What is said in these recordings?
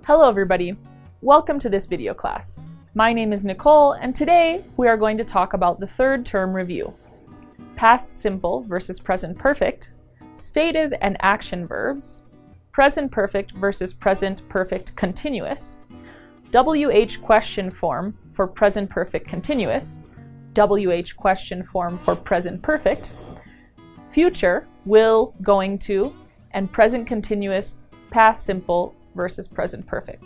Hello everybody, welcome to this video class. My name is Nicole and today we are going to talk about the third term review. Past simple versus present perfect, stative and action verbs, present perfect versus present perfect continuous, WH question form for present perfect continuous, WH question form for present perfect, future, will, going to, and present continuous, past simple versus present perfect.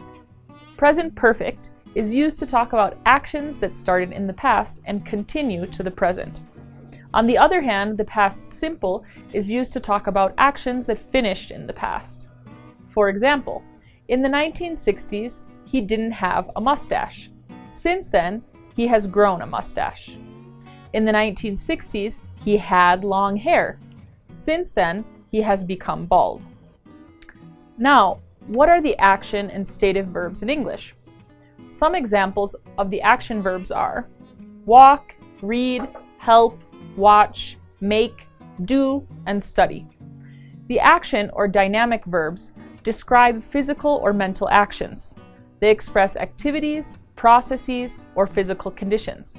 Present perfect is used to talk about actions that started in the past and continue to the present. On the other hand, the past simple is used to talk about actions that finished in the past. For example, in the 1960s, he didn't have a mustache. Since then, he has grown a mustache. In the 1960s, he had long hair. Since then, he has become bald. Now, what are the action and stative verbs in English? Some examples of the action verbs are walk, read, help, watch, make, do, and study. The action or dynamic verbs describe physical or mental actions. They express activities, processes, or physical conditions.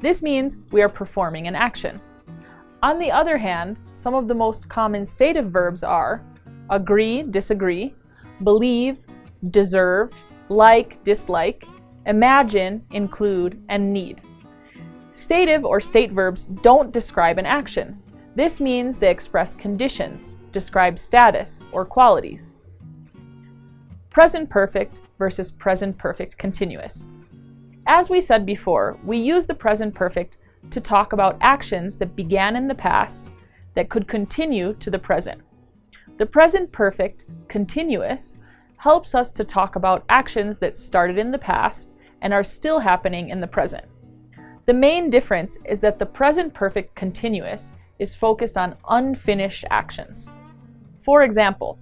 This means we are performing an action. On the other hand, some of the most common stative verbs are agree, disagree, believe, deserve, like, dislike, imagine, include, and need. Stative or state verbs don't describe an action. This means they express conditions, describe status or qualities. Present perfect versus present perfect continuous. As we said before, we use the present perfect to talk about actions that began in the past that could continue to the present. The present perfect continuous helps us to talk about actions that started in the past and are still happening in the present. The main difference is that the present perfect continuous is focused on unfinished actions. For example,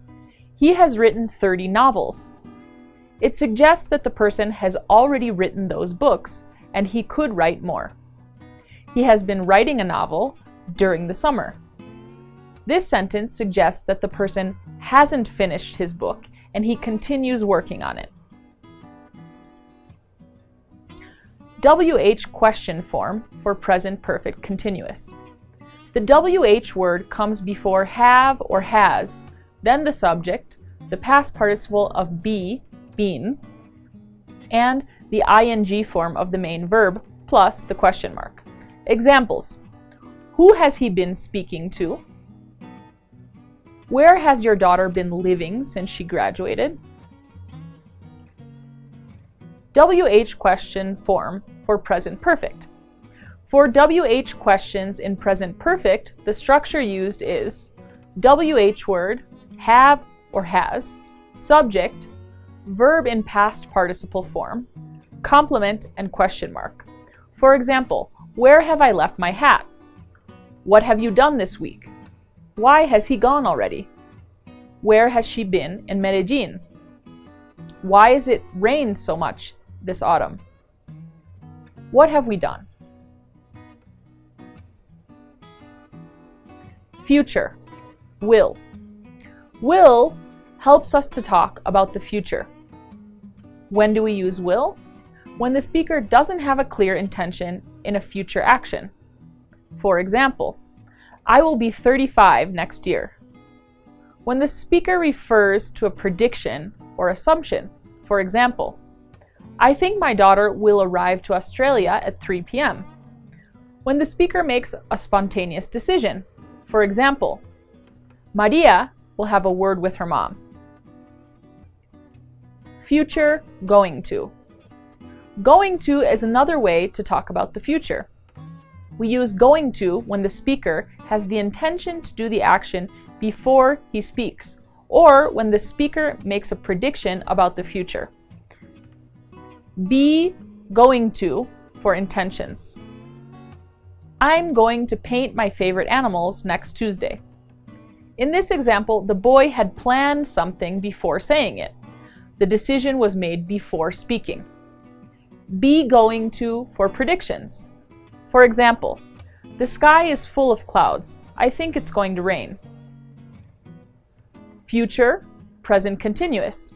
he has written 30 novels. It suggests that the person has already written those books and he could write more. He has been writing a novel during the summer. This sentence suggests that the person hasn't finished his book and he continues working on it. WH question form for present perfect continuous. The WH word comes before have or has, then the subject, the past participle of be, been, and the ing form of the main verb plus the question mark. Examples: who has he been speaking to? Where has your daughter been living since she graduated? WH question form for present perfect. For WH questions in present perfect, the structure used is WH word, have or has, subject, verb in past participle form, complement, and question mark. For example, where have I left my hat? What have you done this week? Why has he gone already? Where has she been in Medellin? Why has it rained so much this autumn? What have we done? Future, will. Will helps us to talk about the future. When do we use will? When the speaker doesn't have a clear intention in a future action. For example, I will be 35 next year. When the speaker refers to a prediction or assumption, for example, I think my daughter will arrive to Australia at 3 p.m. When the speaker makes a spontaneous decision, for example, Maria will have a word with her mom. Future, going to. Going to is another way to talk about the future. We use going to when the speaker has the intention to do the action before he speaks, or when the speaker makes a prediction about the future. Be going to for intentions. I'm going to paint my favorite animals next Tuesday. In this example, the boy had planned something before saying it. The decision was made before speaking. Be going to for predictions. For example, the sky is full of clouds. I think it's going to rain. Future, present continuous.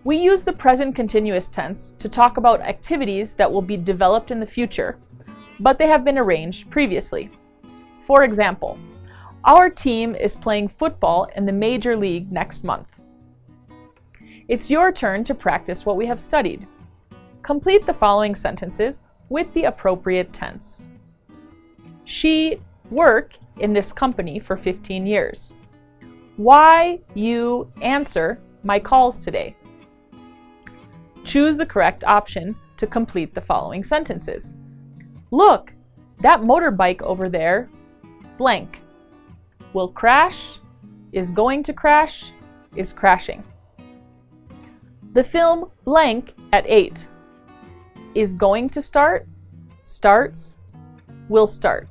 We use the present continuous tense to talk about activities that will be developed in the future, but they have been arranged previously. For example, our team is playing football in the Major League next month. It's your turn to practice what we have studied. Complete the following sentences with the appropriate tense. She worked in this company for 15 years. Why you answer my calls today? Choose the correct option to complete the following sentences. Look, that motorbike over there, blank, will crash, is going to crash, is crashing. The film blank at 8 is going to start, starts, will start.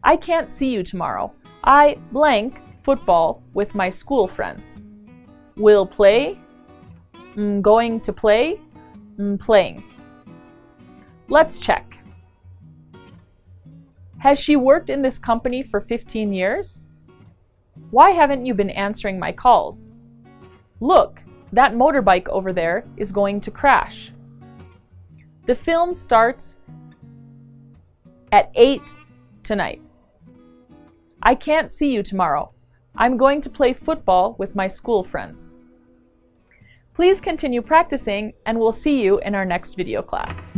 I can't see you tomorrow. I blank football with my school friends. Will play, going to play, playing. Let's check. Has she worked in this company for 15 years? Why haven't you been answering my calls? Look, that motorbike over there is going to crash. The film starts at 8 tonight. I can't see you tomorrow. I'm going to play football with my school friends. Please continue practicing, and we'll see you in our next video class.